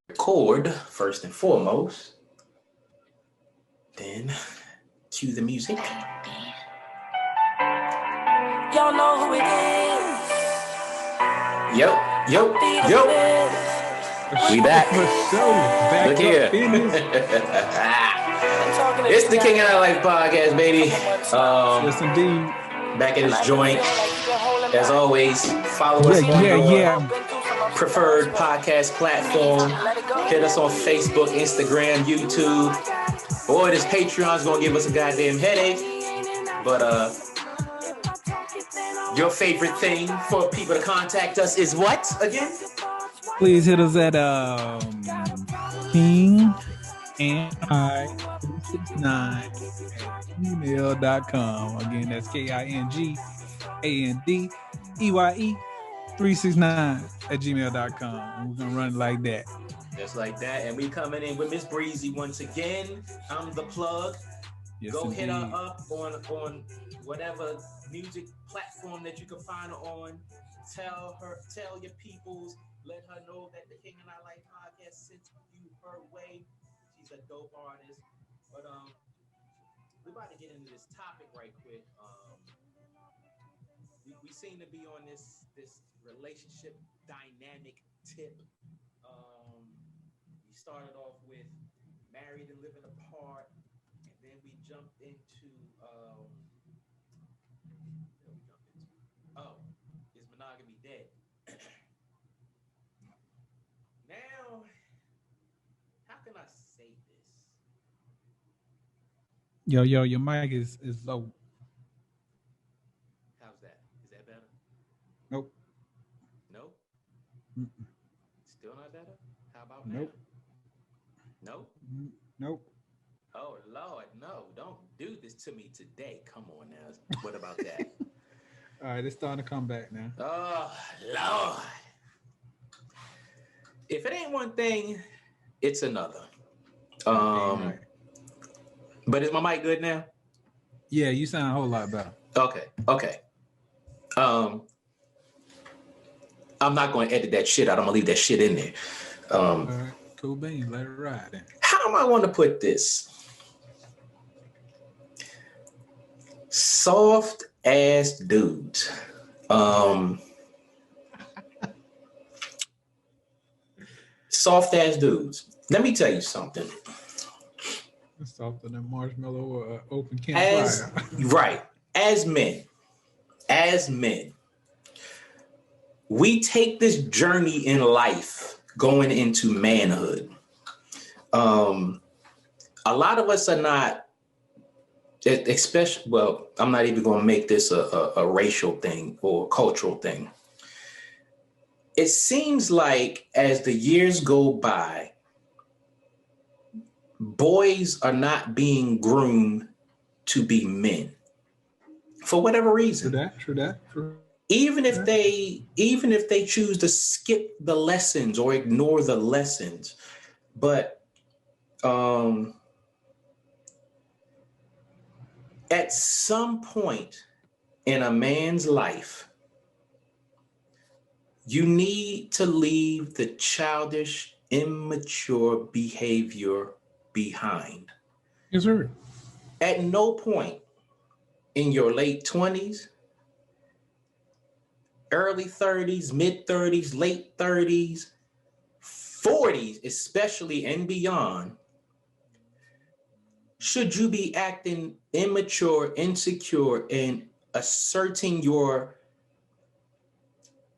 Record first and foremost, then cue the music. Y'all know who it is. Yo. We back. Back Look here. It's the King of Our Life podcast, baby. Yes, indeed. Back in this joint. As always, follow us on your preferred podcast platform. Hit us on Facebook, Instagram, YouTube. Boy, this Patreon's gonna give us a goddamn headache. But your favorite thing for people to contact us is what again? Please hit us at KingandI369@gmail.com. Again, that's KingandEye369@gmail.com. We're gonna run it like that. Just like that. And we coming in with Miss Breezy once again. I'm the plug. Yes, Go indeed. hit her up on whatever music platform that you can find her on. Tell your peoples, let her know that the King and I Life podcast sent you her way. She's a dope artist. But we're about to get into this topic right quick. We seem to be on this relationship dynamic tip. We started off with married and living apart, and then we jumped into is monogamy dead? Now, how can I say this? Yo, your mic is low. How's that? Is that better? Nope. Nope. Mm-mm. Still not better? How about Nope. now? Nope. Nope. Oh Lord, no! Don't do this to me today. Come on now. What about that? All right, it's starting to come back now. Oh Lord! If it ain't one thing, it's another. Right. But is my mic good now? Yeah, you sound a whole lot better. Okay. I'm not going to edit that shit out. I'm going to leave that shit in there. All right, cool beans. Let it ride then. How am I want to put this? Soft ass dudes. Soft ass dudes. Let me tell you something. It's softer than marshmallow or open campfire. Right. As men, we take this journey in life going into manhood. A lot of us are not, especially, well, I'm not even going to make this a racial thing or a cultural thing. It seems like as the years go by, boys are not being groomed to be men for whatever reason. True. Even if they choose to skip the lessons or ignore the lessons, but at some point in a man's life, you need to leave the childish, immature behavior behind. Yes, sir. At no point in your late 20s, early 30s, mid 30s, late 30s, 40s, especially and beyond, should you be acting immature, insecure, and asserting your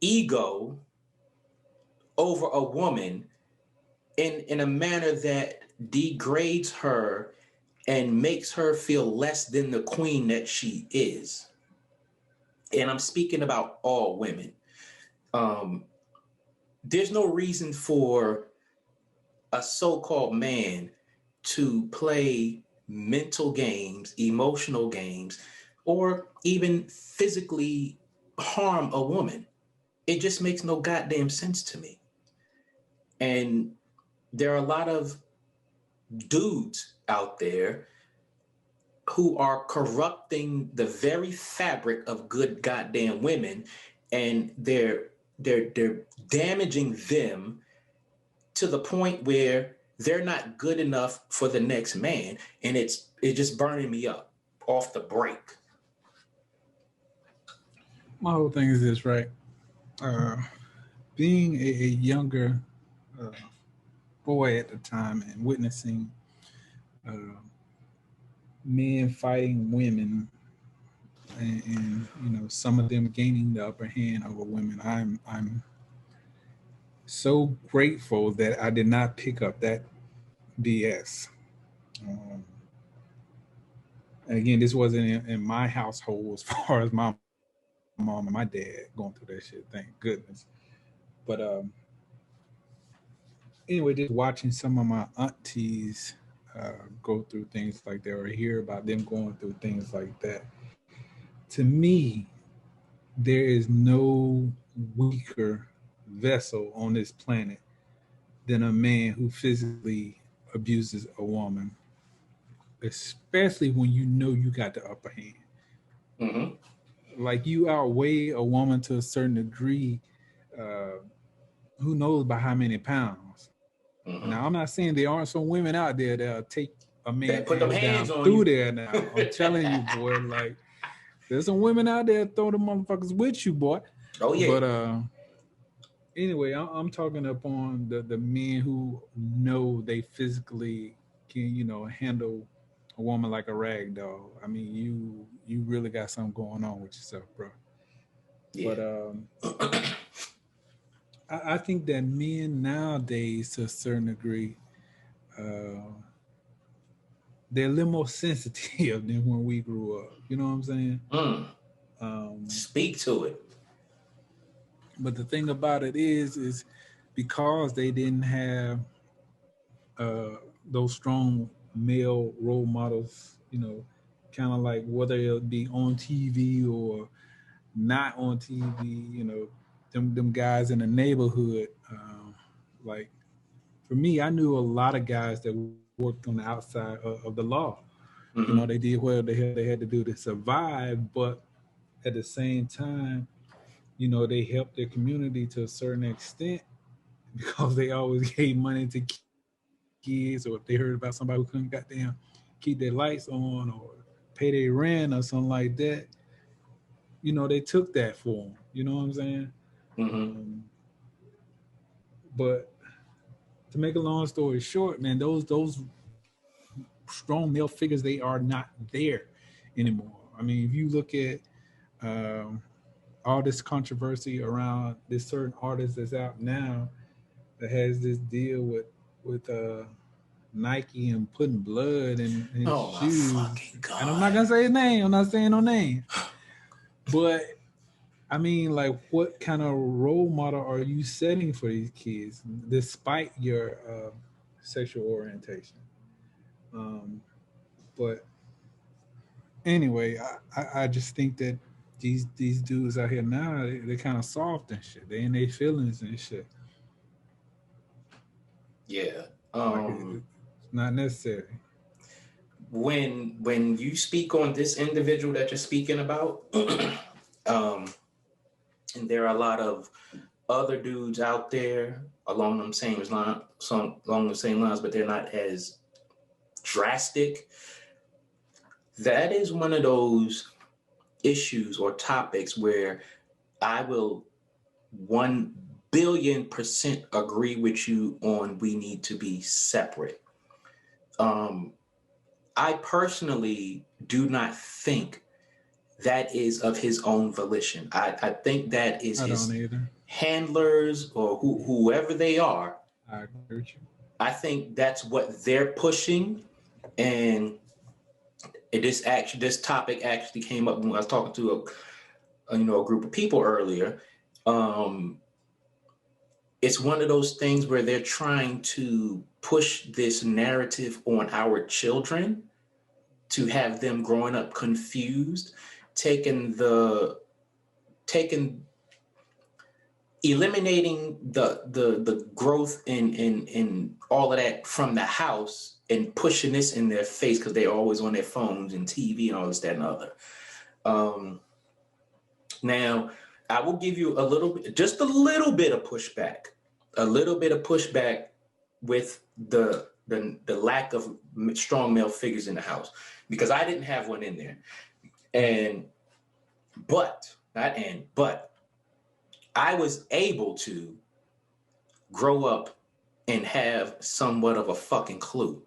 ego over a woman in a manner that degrades her and makes her feel less than the queen that she is. And I'm speaking about all women. There's no reason for a so-called man to play mental games, emotional games, or even physically harm a woman. It just makes no goddamn sense to me. And there are a lot of dudes out there who are corrupting the very fabric of good goddamn women, and they're damaging them to the point where they're not good enough for the next man, and it's just burning me up off the break. My whole thing is this, right? Being a younger boy at the time and witnessing men fighting women, and some of them gaining the upper hand over women, I'm so grateful that I did not pick up that BS. And again, this wasn't in my household as far as my mom and my dad going through that shit. Thank goodness. But anyway, just watching some of my aunties go through things like that, or hear about them going through things like that. To me, there is no weaker vessel on this planet than a man who physically abuses a woman, especially when you know you got the upper hand. Mm-hmm. Like, you outweigh a woman to a certain degree. Who knows by how many pounds? Mm-hmm. Now, I'm not saying there aren't some women out there that'll take a man put them hands down on through you. there. Now, I'm telling you, boy, like, there's some women out there throw the motherfuckers with you, boy. Oh yeah. But anyway, I'm talking upon the men who know they physically can, handle a woman like a rag doll. I mean, you really got something going on with yourself, bro. Yeah. But I think that men nowadays, to a certain degree, they're a little more sensitive than when we grew up. You know what I'm saying? Speak to it. But the thing about it is because they didn't have those strong male role models, kind of like whether it'll be on TV or not on TV, them guys in the neighborhood. Like, for me, I knew a lot of guys that worked on the outside of the law. Mm-hmm. They did what they had to do to survive, but at the same time, they helped their community to a certain extent because they always gave money to kids, or if they heard about somebody who couldn't goddamn keep their lights on or pay their rent or something like that, they took that for them. You know what I'm saying? Mm-hmm. But to make a long story short, man, those strong male figures, they are not there anymore. I mean, if you look at all this controversy around this certain artist that's out now that has this deal with Nike and putting blood in his shoes. And I'm not gonna say his name. I'm not saying no name. But I mean, like, what kind of role model are you setting for these kids, despite your sexual orientation? But anyway, I just think that these dudes out here now, they're kind of soft and shit. They in their feelings and shit. Yeah. It's not necessary. When you speak on this individual that you're speaking about, and there are a lot of other dudes out there along the same lines, but they're not as drastic. That is one of those issues or topics where I will 1,000,000,000% agree with you on. We need to be separate. I personally do not think that is of his own volition. I think that is his handlers or whoever they are. I agree with you. I think that's what they're pushing. And this topic actually came up when I was talking to a group of people earlier. It's one of those things where they're trying to push this narrative on our children to have them growing up confused, eliminating the growth in all of that from the house and pushing this in their face because they're always on their phones and TV and all this, that, and the other. Now, I will give you just a little bit of pushback, with the lack of strong male figures in the house, because I didn't have one in there. But I was able to grow up and have somewhat of a fucking clue.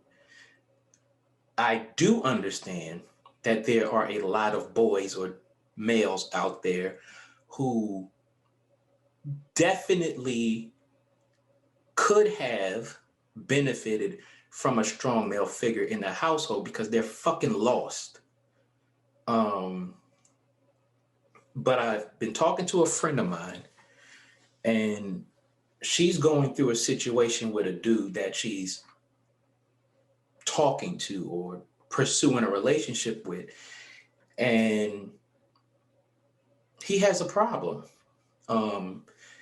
I do understand that there are a lot of boys or males out there who definitely could have benefited from a strong male figure in the household because they're fucking lost. But I've been talking to a friend of mine, and she's going through a situation with a dude that she's talking to or pursuing a relationship with, and he has a problem.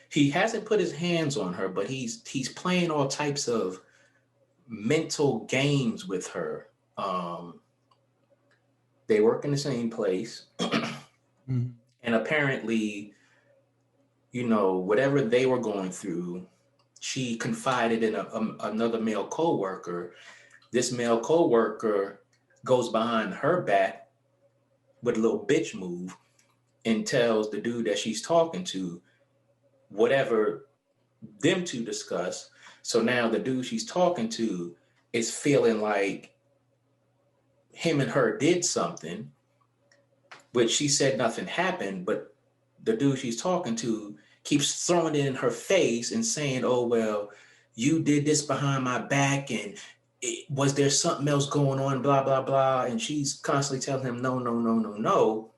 He hasn't put his hands on her, but he's playing all types of mental games with her. They work in the same place. Mm-hmm. And apparently, whatever they were going through, she confided in another male coworker. This male coworker goes behind her back with a little bitch move and tells the dude that she's talking to whatever them two discuss. So now the dude she's talking to is feeling like him and her did something, which she said nothing happened, but the dude she's talking to keeps throwing it in her face and saying, oh, well, you did this behind my back, and was there something else going on, blah, blah, blah. And she's constantly telling him, no.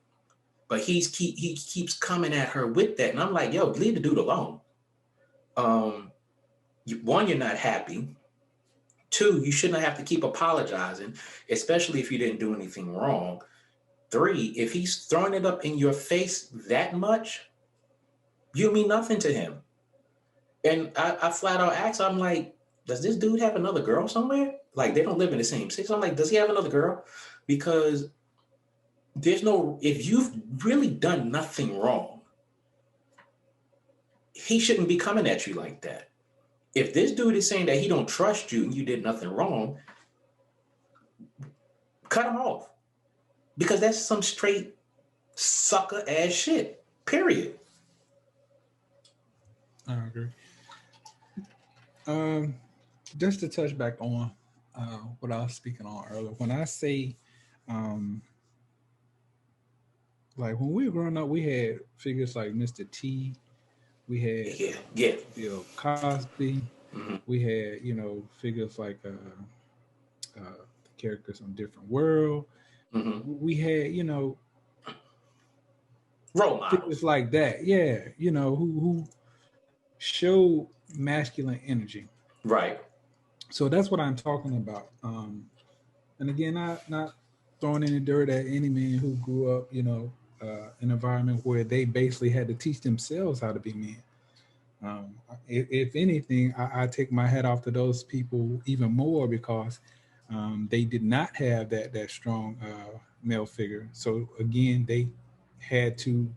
But he keeps coming at her with that. And I'm like, yo, leave the dude alone. One, you're not happy. Two, you shouldn't have to keep apologizing, especially if you didn't do anything wrong. Three, if he's throwing it up in your face that much, you mean nothing to him. And I flat out asked, I'm like, does this dude have another girl somewhere? Like, they don't live in the same city. So I'm like, does he have another girl? Because if you've really done nothing wrong, he shouldn't be coming at you like that. If this dude is saying that he don't trust you and you did nothing wrong, cut him off. Because that's some straight sucker ass shit, period. I agree. Just to touch back on what I was speaking on earlier, when I say, like when we were growing up, we had figures like Mr. T, we had Bill Cosby, Mm-hmm. we had figures like characters on Different World. Mm-hmm. We had role models, figures like that, who show masculine energy. Right. So that's what I'm talking about. And again, not throwing any dirt at any man who grew up, in an environment where they basically had to teach themselves how to be men. If anything, I take my hat off to those people even more because they did not have that strong male figure. So again, they had to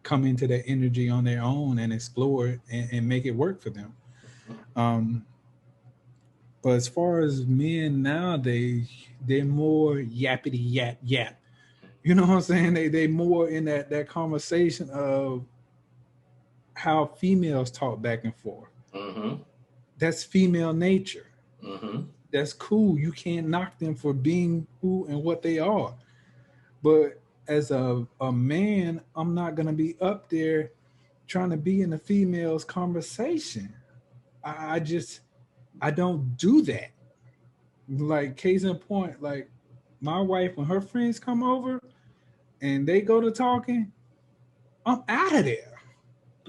come into that energy on their own and explore it and make it work for them. But as far as men nowadays, they're more yappity yap. You know what I'm saying? They more in that conversation of how females talk back and forth. Mm-hmm. That's female nature. Mm-hmm. That's cool. You can't knock them for being who and what they are. But as a man, I'm not going to be up there trying to be in the female's conversation. I don't do that. Like, case in point, like my wife, when her friends come over and they go to talking, I'm out of there.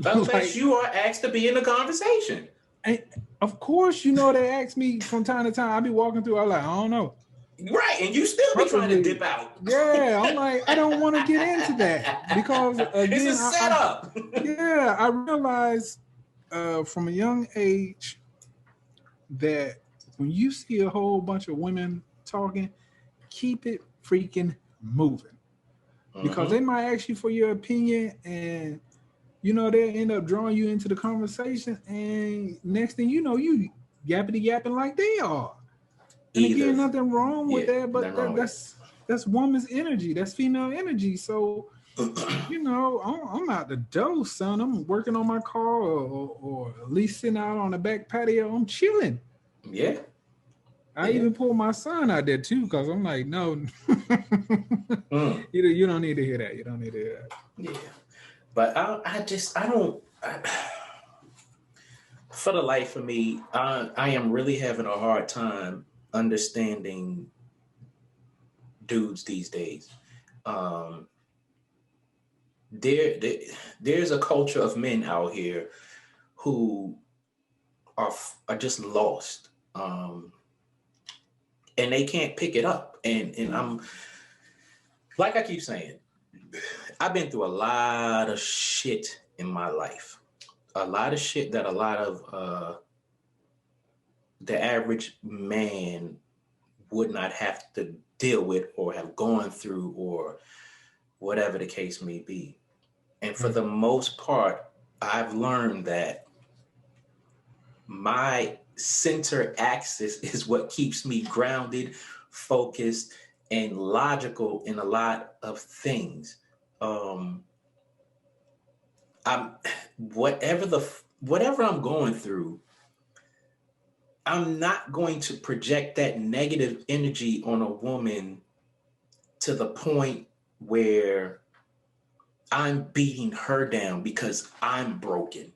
Unless you are asked to be in the conversation. And of course, they ask me from time to time. I be walking through, I'm like, I don't know. Right, and you still be trying to dip out. Yeah, I'm like, I don't want to get into that because again, it's a setup. I realized from a young age that when you see a whole bunch of women talking, keep it freaking moving. Because they might ask you for your opinion, and they'll end up drawing you into the conversation, and next thing you know, you yappity yapping like they are. And again, nothing wrong with that, but that's woman's energy, that's female energy. So I'm out the door, son. I'm working on my car, or at least sitting out on the back patio. I'm chilling. Yeah. I even pulled my son out there too, because I'm like, no, you don't need to hear that. You don't need to hear that. Yeah. But for the life of me, I am really having a hard time understanding dudes these days. There's a culture of men out here who are just lost. And they can't pick it up. And I'm, like I keep saying, I've been through a lot of shit in my life. A lot of shit that a lot of the average man would not have to deal with or have gone through, or whatever the case may be. And for the most part, I've learned that my center axis is what keeps me grounded, focused, and logical in a lot of things. Whatever I'm going through, I'm not going to project that negative energy on a woman to the point where I'm beating her down because I'm broken.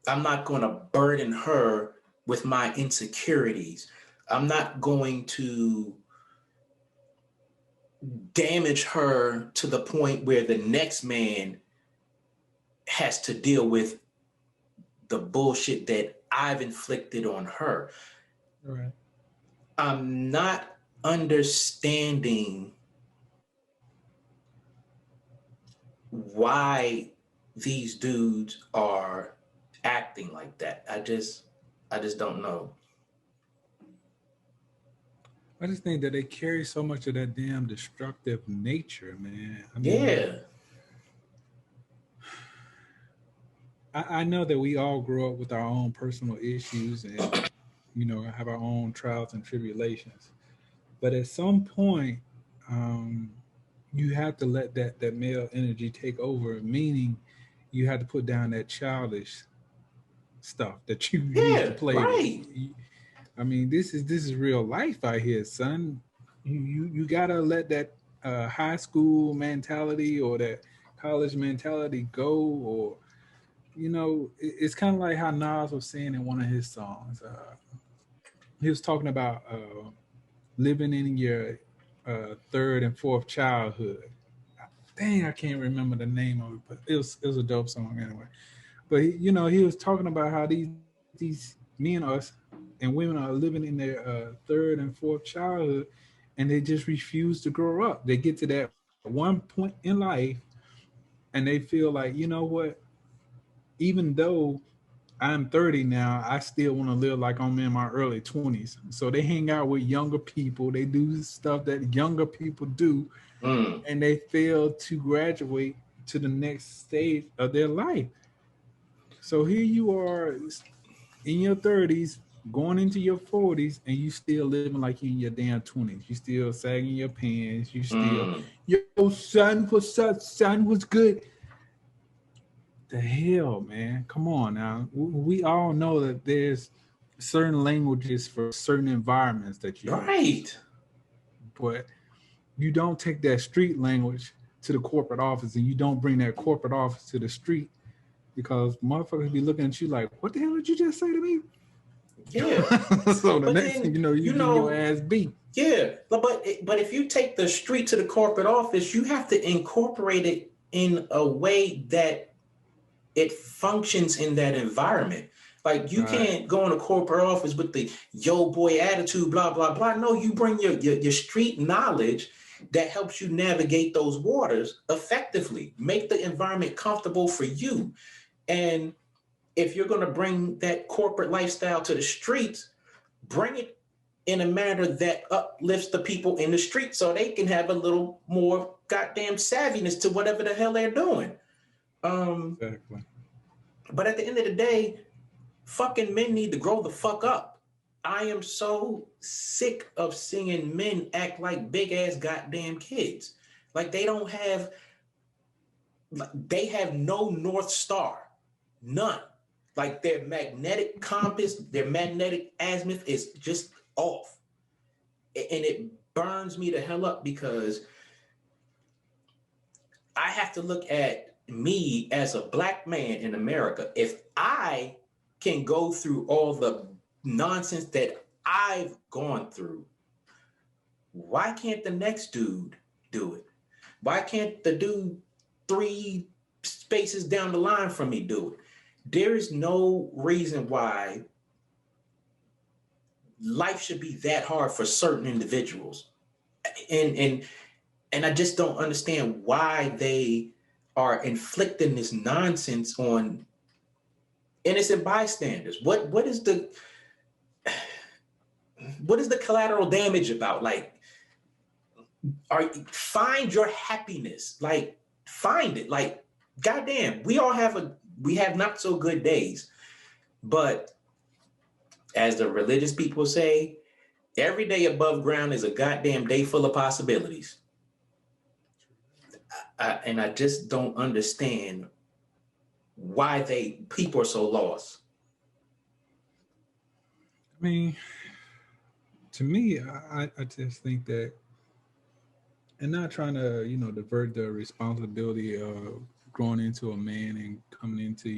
I'm not going to burden her with my insecurities. I'm not going to damage her to the point where the next man has to deal with the bullshit that I've inflicted on her. Right. I'm not understanding why these dudes are acting like that. I just don't know. I just think that they carry so much of that damn destructive nature, man. I know that we all grow up with our own personal issues and, have our own trials and tribulations. But at some point, you have to let that male energy take over, meaning you have to put down that childish stuff that you used to play with. I mean, this is real life out here, son. You gotta let that high school mentality or that college mentality go, or it's kind of like how Nas was saying in one of his songs. He was talking about living in your third and fourth childhood. Dang, I can't remember the name of it, but it was a dope song anyway. But he was talking about how these men and women are living in their third and fourth childhood, and they just refuse to grow up. They get to that one point in life, and they feel like, you know what? Even though I'm 30 now, I still want to live like I'm in my early 20s. So they hang out with younger people. They do stuff that younger people do, and they fail to graduate to the next stage of their life. So here you are in your 30s, going into your 40s, and you still living like you're in your damn 20s. You still sagging your pants. You still, yo, son, what's up, son? What's good? The hell, man? Come on now. We all know that there's certain languages for certain environments that you right. But you don't take that street language to the corporate office, and you don't bring that corporate office to the street, because motherfuckers be looking at you like, what the hell did you just say to me? Yeah. So the next thing you get your ass beat. Yeah, but if you take the street to the corporate office, you have to incorporate it in a way that it functions in that environment. Like you can't go in a corporate office with the yo boy attitude, blah, blah, blah. No, you bring your street knowledge that helps you navigate those waters effectively, make the environment comfortable for you. And if you're going to bring that corporate lifestyle to the streets, bring it in a manner that uplifts the people in the street so they can have a little more goddamn savviness to whatever the hell they're doing. Exactly. But at the end of the day, fucking men need to grow the fuck up. I am so sick of seeing men act like big ass goddamn kids. Like they have no North Star. None. Like their magnetic compass, their magnetic azimuth is just off. And it burns me the hell up because I have to look at me as a black man in America. If I can go through all the nonsense that I've gone through, why can't the next dude do it? Why can't the dude 3 spaces down the line from me do it? There is no reason why life should be that hard for certain individuals. And I just don't understand why they are inflicting this nonsense on innocent bystanders. What is the collateral damage about? Like, find your happiness. Like, find it. Like, goddamn, we have not so good days, but as the religious people say, every day above ground is a goddamn day full of possibilities. And I just don't understand why people are so lost. I mean, to me, I just think that, and not trying to, divert the responsibility of growing into a man and coming into,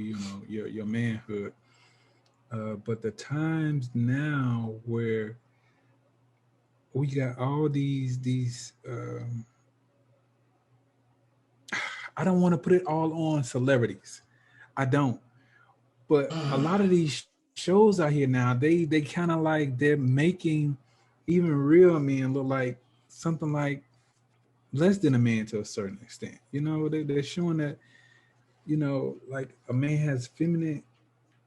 your manhood. But the times now where we got all these I don't want to put it all on celebrities. I don't. But a lot of these shows out here now, they kind of like they're making even real men look like something like less than a man to a certain extent. They're showing that, like a man has feminine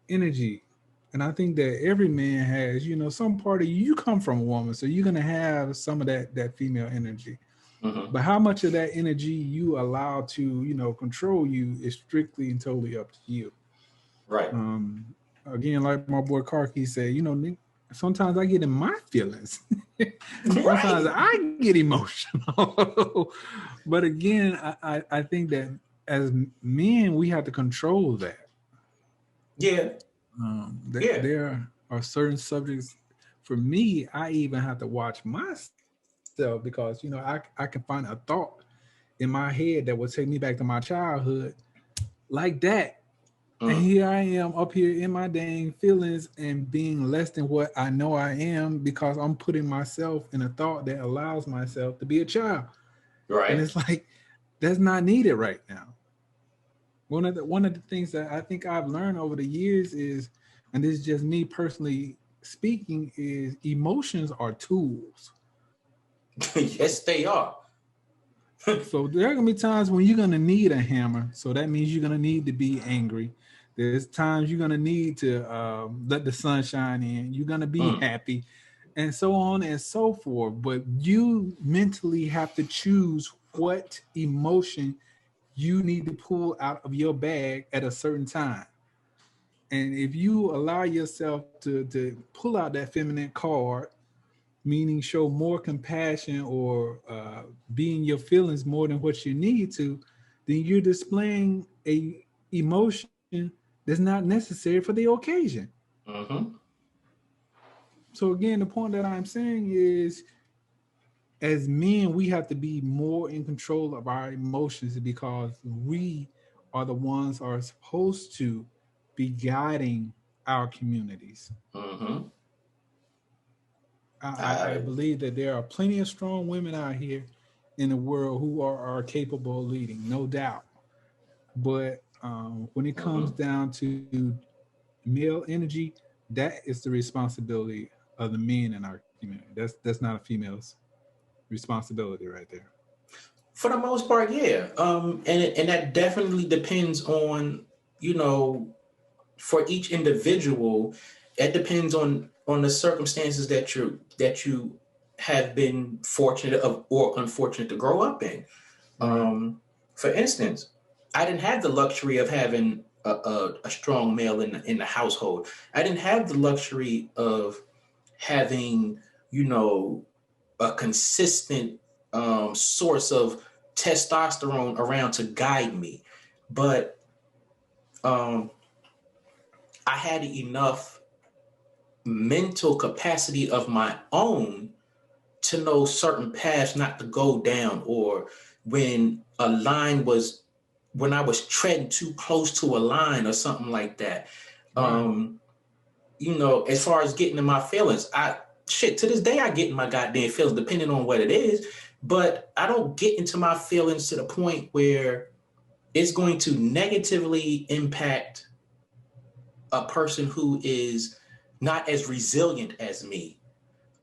energy. And I think that every man has, some part of you come from a woman, so you're going to have some of that female energy. Mm-hmm. But how much of that energy you allow to, control you is strictly and totally up to you. Right. Again, like my boy Karki said, sometimes I get in my feelings. Sometimes I get emotional. But again, I think that as men, we have to control that. Yeah. There are certain subjects. For me, I even have to watch myself because, I can find a thought in my head that will take me back to my childhood like that. And here I am up here in my dang feelings and being less than what I know I am because I'm putting myself in a thought that allows myself to be a child. Right. And it's like, that's not needed right now. One of the things that I think I've learned over the years is, and this is just me personally speaking, is emotions are tools. Yes, they are. So there are going to be times when you're going to need a hammer. So that means you're going to need to be angry. There's times you're going to need to let the sun shine in. You're going to be happy and so on and so forth. But you mentally have to choose what emotion you need to pull out of your bag at a certain time. And if you allow yourself to pull out that feminine card, meaning show more compassion or be in your feelings more than what you need to, then you're displaying a emotion that's not necessary for the occasion. Mm-hmm. So again, the point that I'm saying is, as men, we have to be more in control of our emotions because we are the ones who are supposed to be guiding our communities. Mm-hmm. I believe that there are plenty of strong women out here in the world who are capable of leading, no doubt. But when it comes down to male energy, that is the responsibility of the men in our community. That's not a female's responsibility right there. For the most part, yeah. And that definitely depends on, for each individual, it depends on the circumstances that you have been fortunate or unfortunate to grow up in. For instance, I didn't have the luxury of having a strong male in the household. I didn't have the luxury of having, a consistent source of testosterone around to guide me. But I had enough mental capacity of my own to know certain paths not to go down, or when I was treading too close to a line or something like that. As far as getting in my feelings, to this day I get in my goddamn feelings depending on what it is, but I don't get into my feelings to the point where it's going to negatively impact a person who is not as resilient as me,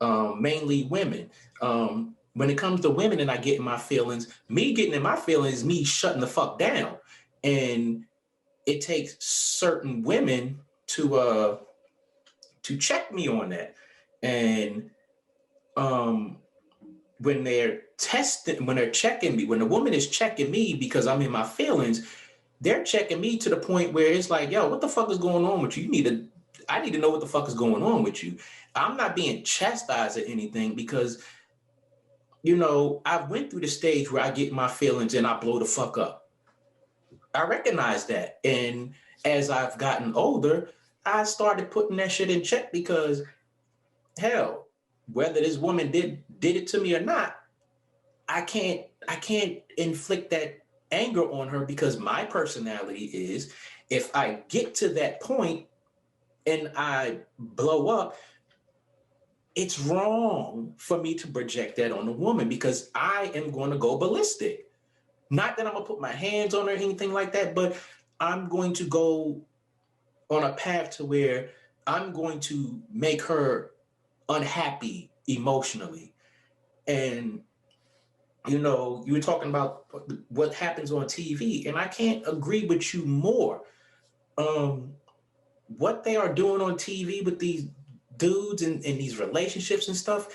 mainly women. When it comes to women and I get in my feelings, me getting in my feelings is me shutting the fuck down. And it takes certain women to check me on that. And when they're checking me, when the woman is checking me because I'm in my feelings, they're checking me to the point where it's like, yo, what the fuck is going on with you? I need to know what the fuck is going on with you. I'm not being chastised or anything because, I went through the stage where I get in my feelings and I blow the fuck up. I recognize that. And as I've gotten older, I started putting that shit in check because, hell, whether this woman did it to me or not, I can't inflict that anger on her because my personality is, if I get to that point and I blow up, it's wrong for me to project that on a woman because I am going to go ballistic. Not that I'm going to put my hands on her or anything like that, but I'm going to go on a path to where I'm going to make her unhappy emotionally. And, you were talking about what happens on TV, and I can't agree with you more. What they are doing on TV with these dudes and these relationships and stuff,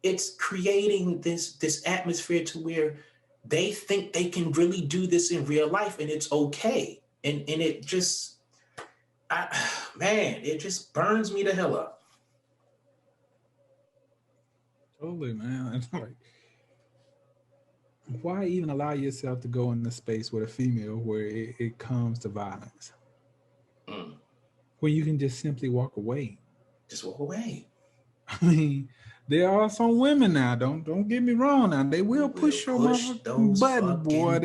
it's creating this atmosphere to where they think they can really do this in real life and it's okay. And it just, it just burns me the hell up. Totally, man. It's like, why even allow yourself to go in the space with a female where it comes to violence? Where you can just simply walk away. Just walk away. I mean, there are some women now. Don't get me wrong. Now they will push your buttons, boy.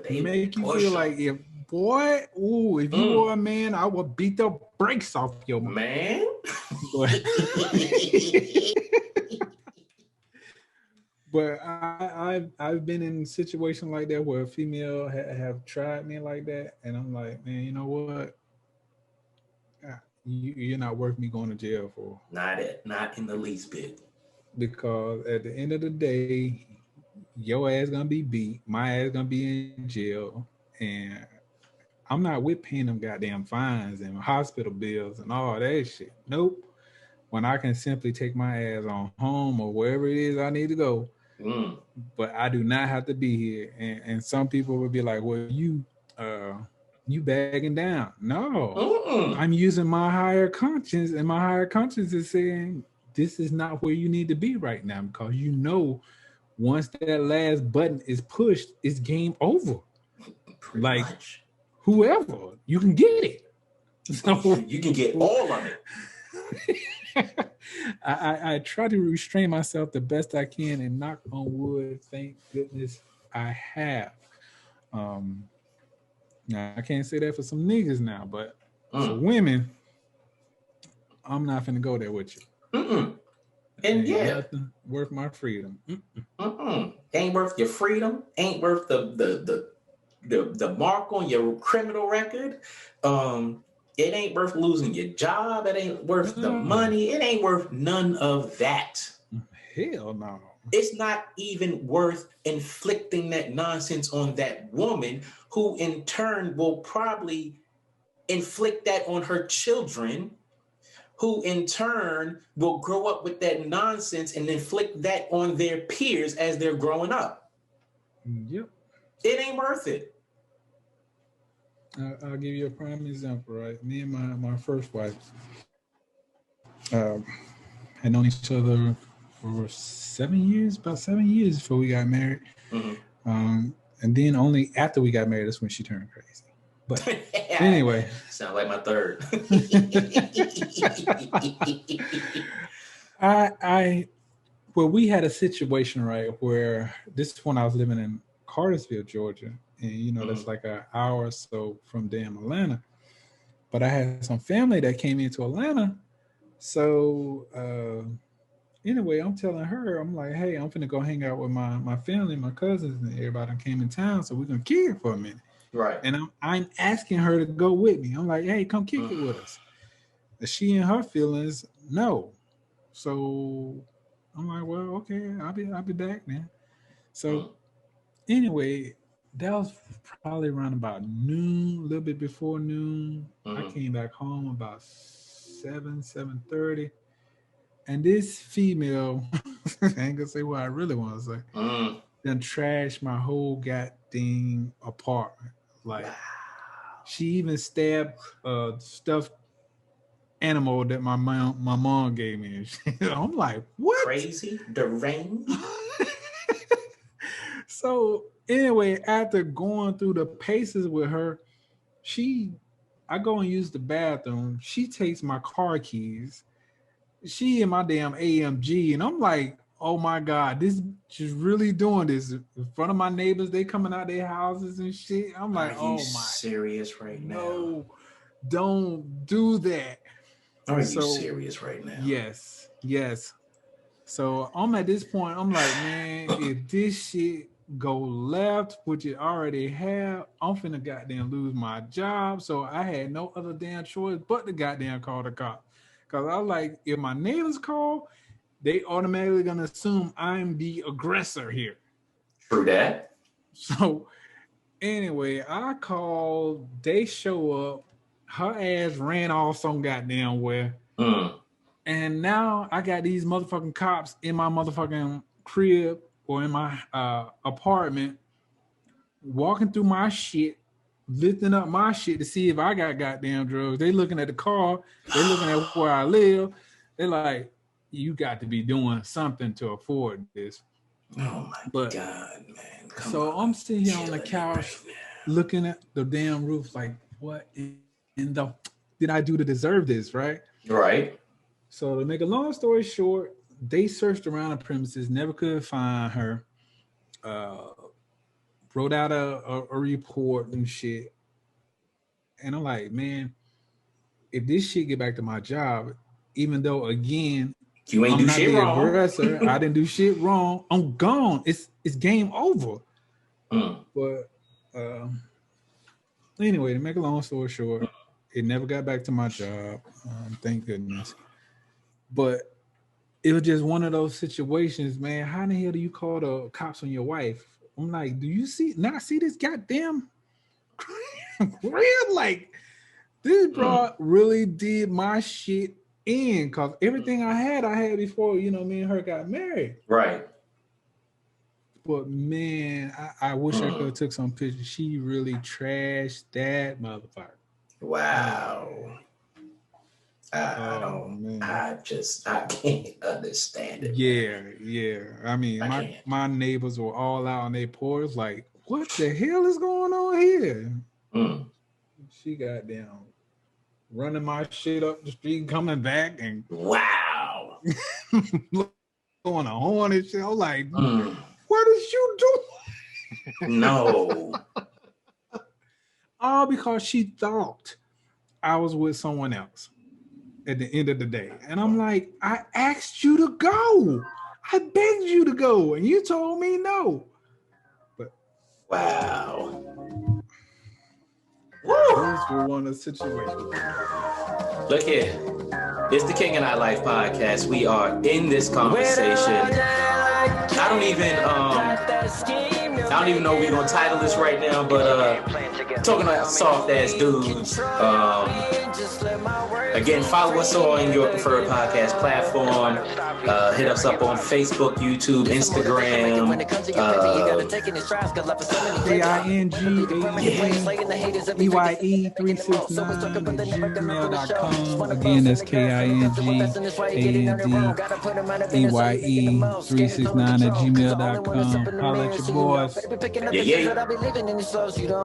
They make you feel like if you were a man, I would beat the brakes off your man. But I've been in a situation like that where a female have tried me like that, and I'm like, man, you know what? You're not worth me going to jail for. Not in the least bit. Because at the end of the day, your ass gonna be beat, my ass gonna be in jail, and I'm not with paying them goddamn fines and hospital bills and all that shit. Nope. When I can simply take my ass on home or wherever it is I need to go, but I do not have to be here. And some people would be like, well, you bagging down. No, I'm using my higher conscience, and my higher conscience is saying this is not where you need to be right now, because once that last button is pushed, it's game over. Pretty much. Whoever, you can get it. So you can get all of it. I try to restrain myself the best I can, and knock on wood, thank goodness I have. Now, I can't say that for some niggas now, but for women, I'm not finna go there with you. And nothing worth my freedom. Ain't worth your freedom. Ain't worth the mark on your criminal record. It ain't worth losing your job. It ain't worth the money. It ain't worth none of that. Hell no. It's not even worth inflicting that nonsense on that woman, who in turn will probably inflict that on her children, who in turn will grow up with that nonsense and inflict that on their peers as they're growing up. Yep. It ain't worth it. I'll give you a prime example, right? Me and my first wife had known each other for 7 years, about 7 years before we got married. Mm-hmm. And then only after we got married, that's when she turned crazy. But anyway. Sound like my third. Well, we had a situation, right, where this is when I was living in Cartersville, Georgia. And, you know, that's like an hour or so from damn Atlanta. But I had some family that came into Atlanta. So anyway, I'm telling her, I'm like, hey, I'm finna go hang out with my family, my cousins, and everybody that came in town. So we're going to kick it for a minute. Right. And I'm asking her to go with me. I'm like, hey, come kick it with us. And she and her feelings, no. So I'm like, well, okay, I'll be back then. So anyway, that was probably around about noon, a little bit before noon. I came back home about 7:30. And this female, I ain't gonna say what I really want to say, then trashed my whole goddamn apartment. Like, she even stabbed a stuffed animal that my mom gave me. I'm like, what? Crazy, deranged. So anyway, after going through the paces with her, I go and use the bathroom. She takes my car keys. She in my damn AMG, and I'm like, oh my God, she's really doing this in front of my neighbors. They coming out their houses and shit. I'm like, oh my, serious right now? No, don't do that. Are you serious right now? Yes. So I'm at this point, I'm like, man, if this shit go left, which it already have, I'm finna goddamn lose my job. So I had no other damn choice but to goddamn call the cops. Because I was like, if my neighbors call, they automatically gonna assume I'm the aggressor here. True that. So anyway, I called, they show up, her ass ran off some goddamn where. And now I got these motherfucking cops in my motherfucking crib or in my apartment, walking through my shit, lifting up my shit to see if I got goddamn drugs. They looking at the car. They looking at where I live. They're like, you got to be doing something to afford this. Oh my God, man. So I'm sitting here on the couch looking at the damn roof like, what in the did I do to deserve this, right? Right. So to make a long story short, they searched around the premises, never could find her. Wrote out a report and shit. And I'm like, man, if this shit get back to my job, even though again, you ain't do shit wrong. Aggressor, I didn't do shit wrong. I'm gone. It's game over. But anyway, to make a long story short, it never got back to my job. Thank goodness. But it was just one of those situations, man. How in the hell do you call the cops on your wife? I'm like, do you see this goddamn real? Like, this broad really did my shit in, because everything I had before, me and her got married. Right. But man, I wish I could have took some pictures. She really trashed that motherfucker. Wow. I can't understand it. Yeah. I mean, my neighbors were all out on their porch, like, what the hell is going on here? She got down, running my shit up the street, coming back, and wow, blowing a horn and shit. I was like, what is you doing? No. All because she thought I was with someone else at the end of the day. And I'm like, I asked you to go. I begged you to go, and you told me no. But wow. Those were one of the situations. Look here. It's the King and I Life podcast. We are in this conversation. I don't even I don't even know what we're gonna title this right now, but talking about soft ass dudes. Again, follow us on your preferred podcast platform. Hit us up on Facebook, YouTube, Instagram. KINGANDEYE369@gmail.com. Again, that's KINGANDEYE369@gmail.com. Holla at your boys. Yeah.